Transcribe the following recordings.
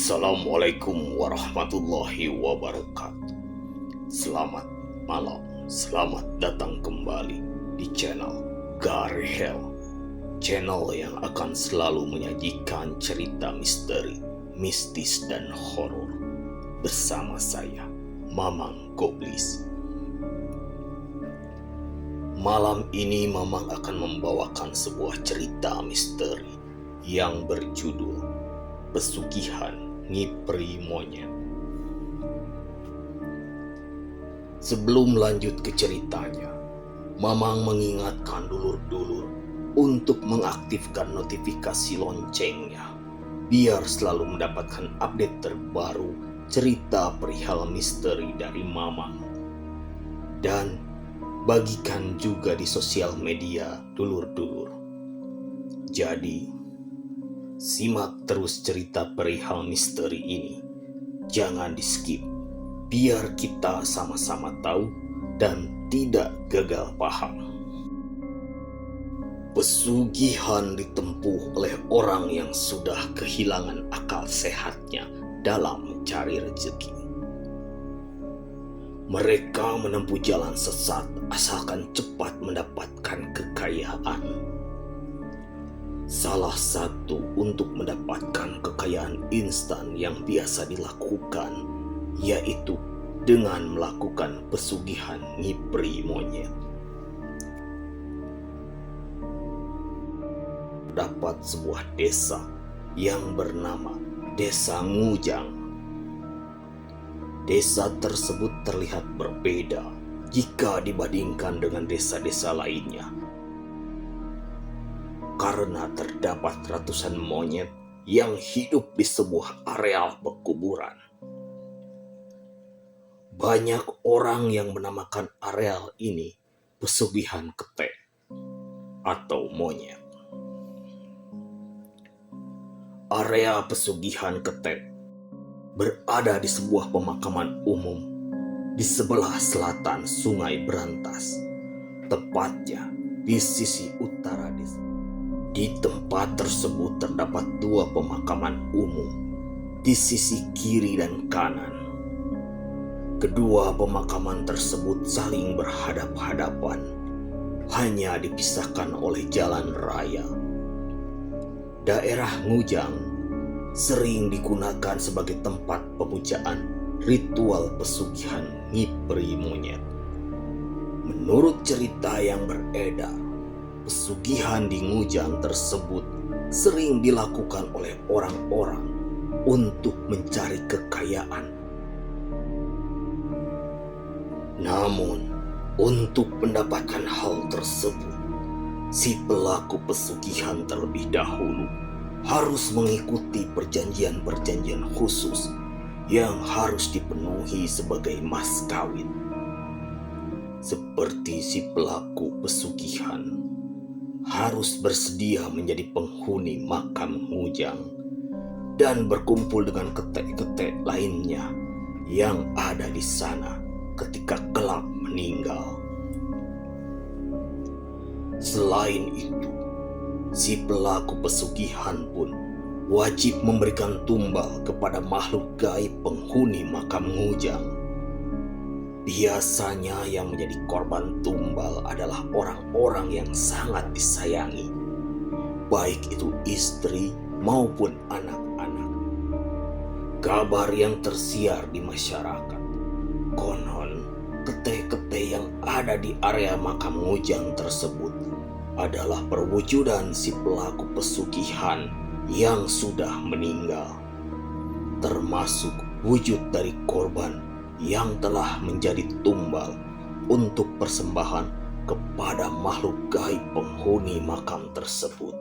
Assalamualaikum warahmatullahi wabarakatuh. Selamat malam, selamat datang kembali di channel Garihel, channel yang akan selalu menyajikan cerita misteri, mistis dan horor bersama saya, Mamang Goblis. Malam ini Mamang akan membawakan sebuah cerita misteri yang berjudul Pesugihan Ngipri Monyet. Sebelum lanjut ke ceritanya, Mamang mengingatkan dulur-dulur untuk mengaktifkan notifikasi loncengnya, biar selalu mendapatkan update terbaru cerita perihal misteri dari Mamang. Dan bagikan juga di sosial media dulur-dulur. Jadi, simak terus cerita perihal misteri ini. Jangan di-skip, biar kita sama-sama tahu dan tidak gagal paham. Pesugihan ditempuh oleh orang yang sudah kehilangan akal sehatnya dalam mencari rezeki. Mereka menempuh jalan sesat asalkan cepat mendapatkan kekayaan. Salah satu untuk mendapatkan kekayaan instan yang biasa dilakukan yaitu dengan melakukan pesugihan ngipri monyet. Terdapat sebuah desa yang bernama Desa Ngujang. Desa tersebut terlihat berbeda jika dibandingkan dengan desa-desa lainnya, karena terdapat ratusan monyet yang hidup di sebuah areal pekuburan. Banyak orang yang menamakan areal ini Pesugihan Ketek atau monyet. Area Pesugihan Ketek berada di sebuah pemakaman umum di sebelah selatan Sungai Berantas, tepatnya di sisi utara desa. Di tempat tersebut terdapat dua pemakaman umum di sisi kiri dan kanan. Kedua pemakaman tersebut saling berhadap-hadapan, hanya dipisahkan oleh jalan raya. Daerah Ngujang sering digunakan sebagai tempat pemujaan ritual pesugihan ngipri monyet. Menurut cerita yang beredar, pesugihan di Ngujang tersebut sering dilakukan oleh orang-orang untuk mencari kekayaan. Namun, untuk mendapatkan hal tersebut, si pelaku pesugihan terlebih dahulu harus mengikuti perjanjian-perjanjian khusus yang harus dipenuhi sebagai mas kawin. Seperti si pelaku pesugihan harus bersedia menjadi penghuni makam Ngujang dan berkumpul dengan ketek-ketek lainnya yang ada di sana ketika kelak meninggal. Selain itu, si pelaku pesugihan pun wajib memberikan tumbal kepada makhluk gaib penghuni makam Ngujang. Biasanya yang menjadi korban tumbal adalah orang-orang yang sangat disayangi, baik itu istri maupun anak-anak. Kabar yang tersiar di masyarakat, konon ketek-ketek yang ada di area makam Ngujang tersebut adalah perwujudan si pelaku pesugihan yang sudah meninggal, termasuk wujud dari korban yang telah menjadi tumbal untuk persembahan kepada makhluk gaib penghuni makam tersebut.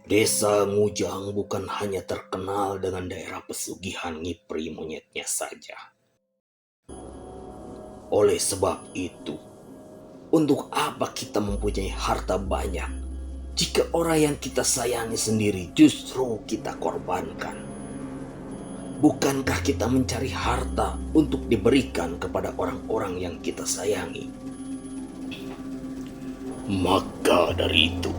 Desa Ngujang bukan hanya terkenal dengan daerah pesugihan ngipri monyetnya saja. Oleh sebab itu, untuk apa kita mempunyai harta banyak jika orang yang kita sayangi sendiri justru kita korbankan? Bukankah kita mencari harta untuk diberikan kepada orang-orang yang kita sayangi? Maka dari itu,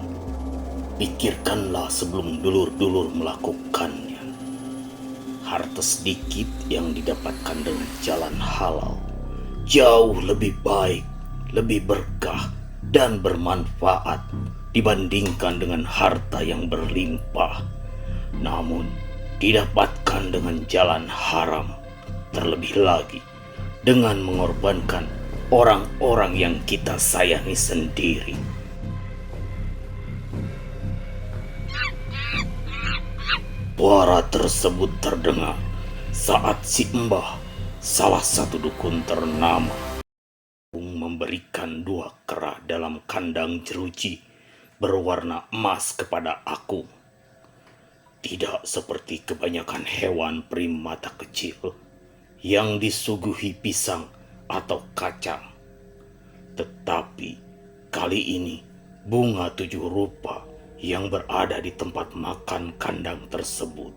Pikirkanlah sebelum dulur-dulur melakukannya. Harta sedikit yang didapatkan dengan jalan halal jauh lebih baik, lebih berkah, dan bermanfaat dibandingkan dengan harta yang berlimpah, namun didapatkan dengan jalan haram, terlebih lagi dengan mengorbankan orang-orang yang kita sayangi sendiri. Suara tersebut terdengar saat si Mbah, salah satu dukun ternama, memberikan 2 kera dalam kandang jeruji berwarna emas kepada aku. Tidak seperti kebanyakan hewan primata kecil yang disuguhi pisang atau kacang, tetapi kali ini bunga 7 rupa yang berada di tempat makan kandang tersebut.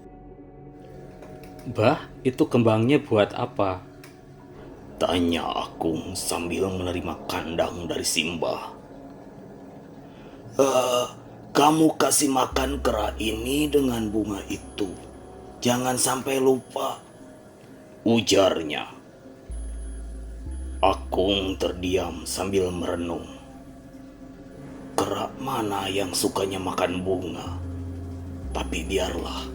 Bah, itu kembangnya buat apa? Tanya aku sambil menerima kandang dari Simba. Kamu kasih makan kera ini dengan bunga itu. Jangan sampai lupa, ujarnya. Akung terdiam sambil merenung. Kera mana yang sukanya makan bunga? Tapi biarlah,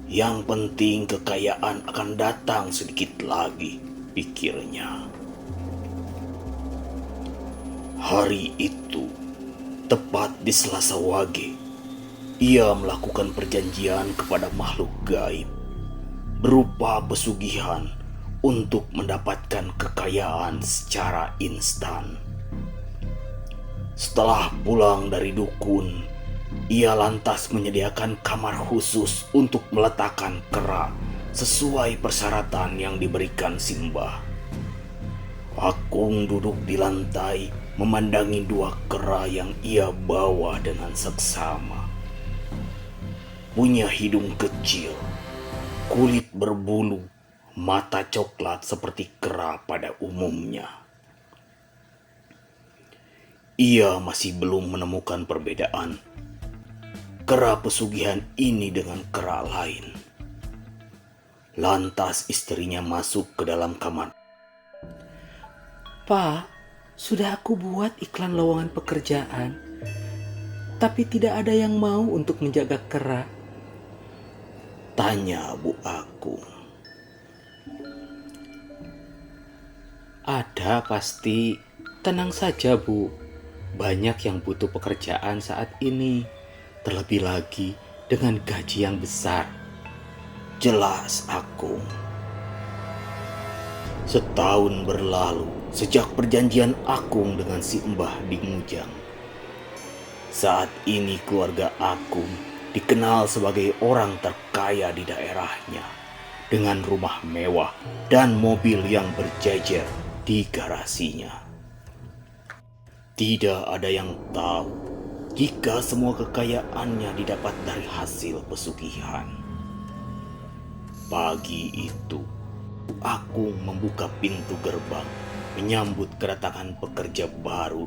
yang penting kekayaan akan datang sedikit lagi, pikirnya. Hari itu, tepat di Selasa Wage, ia melakukan perjanjian kepada makhluk gaib berupa pesugihan untuk mendapatkan kekayaan secara instan. Setelah pulang dari dukun, ia lantas menyediakan kamar khusus untuk meletakkan kera sesuai persyaratan yang diberikan Simba. Akung duduk di lantai memandangi 2 kera yang ia bawa dengan seksama. Punya hidung kecil, kulit berbulu, mata coklat seperti kera pada umumnya. Ia masih belum menemukan perbedaan kera pesugihan ini dengan kera lain. Lantas istrinya masuk ke dalam kamar. Pak, sudah aku buat iklan lowongan pekerjaan, tapi tidak ada yang mau untuk menjaga kera. Tanya Bu Akung. Ada pasti, tenang saja Bu. Banyak yang butuh pekerjaan saat ini, terlebih lagi dengan gaji yang besar. Jelas Akung. Setahun berlalu sejak perjanjian Akung dengan si Mbah di Ngujang. Saat ini keluarga Akung dikenal sebagai orang terkaya di daerahnya, dengan rumah mewah dan mobil yang berjejer di garasinya. Tidak ada yang tahu jika semua kekayaannya didapat dari hasil pesugihan. Pagi itu, Akung membuka pintu gerbang menyambut kedatangan pekerja baru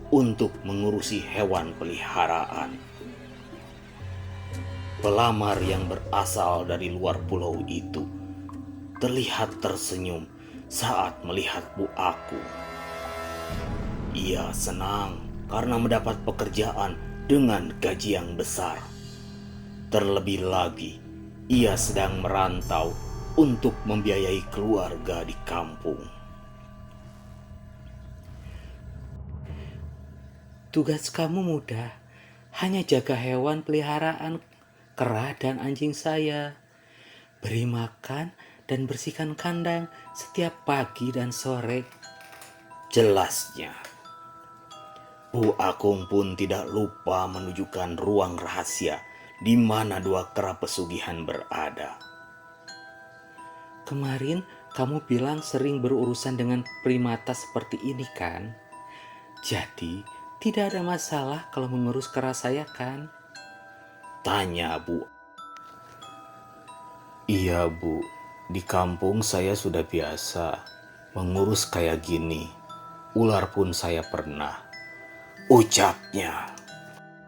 untuk mengurusi hewan peliharaan. Pelamar yang berasal dari luar pulau itu terlihat tersenyum saat melihat Bu Akung. Ia senang karena mendapat pekerjaan dengan gaji yang besar. Terlebih lagi, ia sedang merantau untuk membiayai keluarga di kampung. Tugas kamu mudah, hanya jaga hewan peliharaan kera dan anjing saya. Beri makan dan bersihkan kandang setiap pagi dan sore. Jelasnya. Bu Akung pun tidak lupa menunjukkan ruang rahasia di mana 2 kera pesugihan berada. Kemarin kamu bilang sering berurusan dengan primata seperti ini kan? Jadi tidak ada masalah kalau mengurus kera saya kan? Tanya Bu. Iya Bu, di kampung saya sudah biasa mengurus kayak gini. Ular pun saya pernah, ucapnya.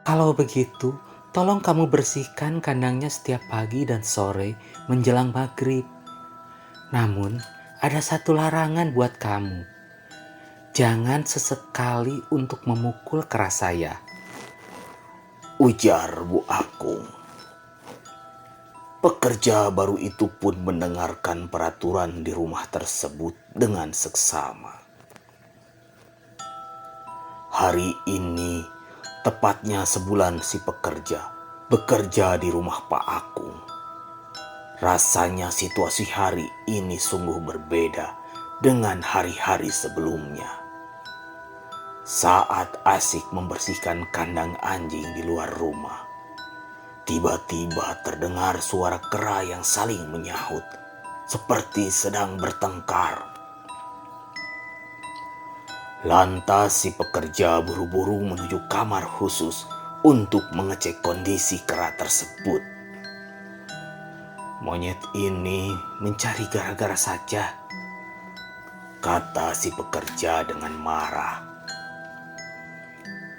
Kalau begitu, Tolong kamu bersihkan kandangnya setiap pagi dan sore menjelang maghrib. Namun, ada satu larangan buat kamu. Jangan sesekali untuk memukul keras saya. Ujar Bu Akung. Pekerja baru itu pun mendengarkan peraturan di rumah tersebut dengan seksama. Hari ini, tepatnya sebulan si pekerja bekerja di rumah Pak Akung. Rasanya situasi hari ini sungguh berbeda dengan hari-hari sebelumnya. Saat asik membersihkan kandang anjing di luar rumah, tiba-tiba terdengar suara kera yang saling menyahut, seperti sedang bertengkar. Lantas si pekerja buru-buru menuju kamar khusus untuk mengecek kondisi kera tersebut. "Monyet ini mencari gara-gara saja," kata si pekerja dengan marah.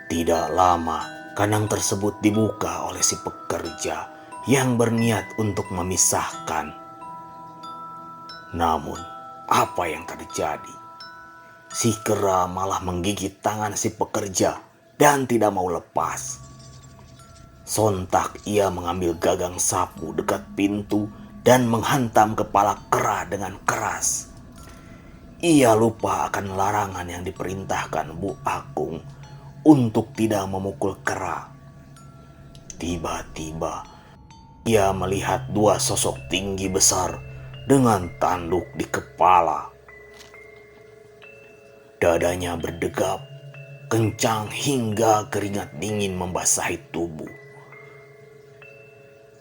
Tidak lama, kandang tersebut dibuka oleh si pekerja yang berniat untuk memisahkan. Namun, apa yang terjadi? Si kera malah menggigit tangan si pekerja dan tidak mau lepas. Sontak ia mengambil gagang sapu dekat pintu dan menghantam kepala kera dengan keras. Ia lupa akan larangan yang diperintahkan Bu Akung untuk tidak memukul kera. Tiba-tiba, ia melihat dua sosok tinggi besar dengan tanduk di kepala. Dadanya berdegap kencang hingga keringat dingin membasahi tubuh.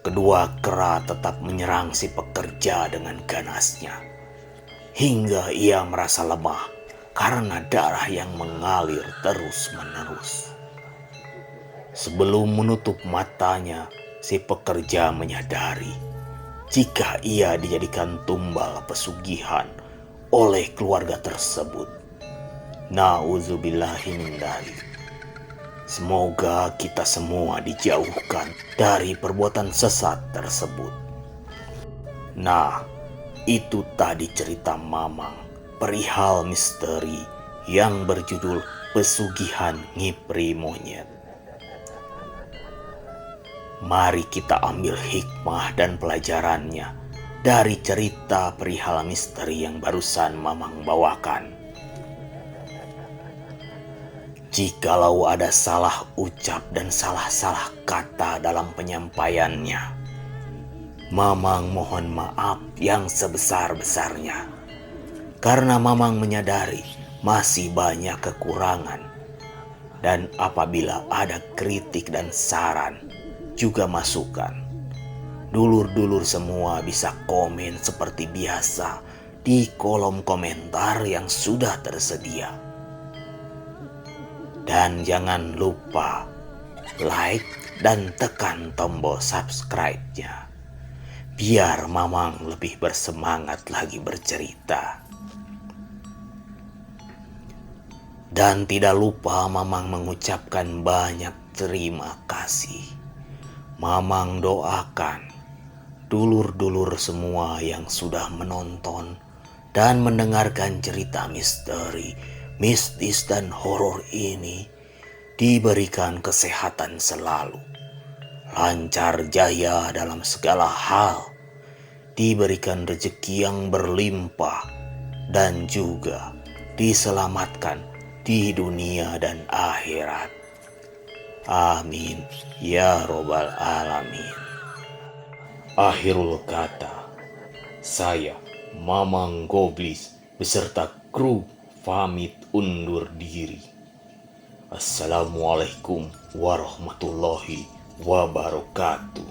Kedua kera tetap menyerang si pekerja dengan ganasnya, hingga ia merasa lemah karena darah yang mengalir terus-menerus. Sebelum menutup matanya, si pekerja menyadari jika ia dijadikan tumbal pesugihan oleh keluarga tersebut. Nauzubillahi min dzalik. Semoga kita semua dijauhkan dari perbuatan sesat tersebut. Nah, itu tadi cerita Mamang perihal misteri yang berjudul Pesugihan Ngipri Monyet. Mari kita ambil hikmah dan pelajarannya dari cerita perihal misteri yang barusan Mamang bawakan. Jikalau ada salah ucap dan salah-salah kata dalam penyampaiannya, Mamang mohon maaf yang sebesar-besarnya. Karena Mamang menyadari masih banyak kekurangan. Dan apabila ada kritik dan saran, juga masukan, dulur-dulur semua bisa komen seperti biasa di kolom komentar yang sudah tersedia. Dan jangan lupa like dan tekan tombol subscribe-nya, biar Mamang lebih bersemangat lagi bercerita. Dan tidak lupa Mamang mengucapkan banyak terima kasih. Mamang doakan dulur-dulur semua yang sudah menonton dan mendengarkan cerita misteri, mistis dan horor ini diberikan kesehatan selalu, lancar jaya dalam segala hal, diberikan rezeki yang berlimpah, dan juga diselamatkan di dunia dan akhirat. Amin ya robbal alamin. Akhirul kata, saya Mamang Goblis beserta kru pamit undur diri. Assalamualaikum warahmatullahi wabarakatuh.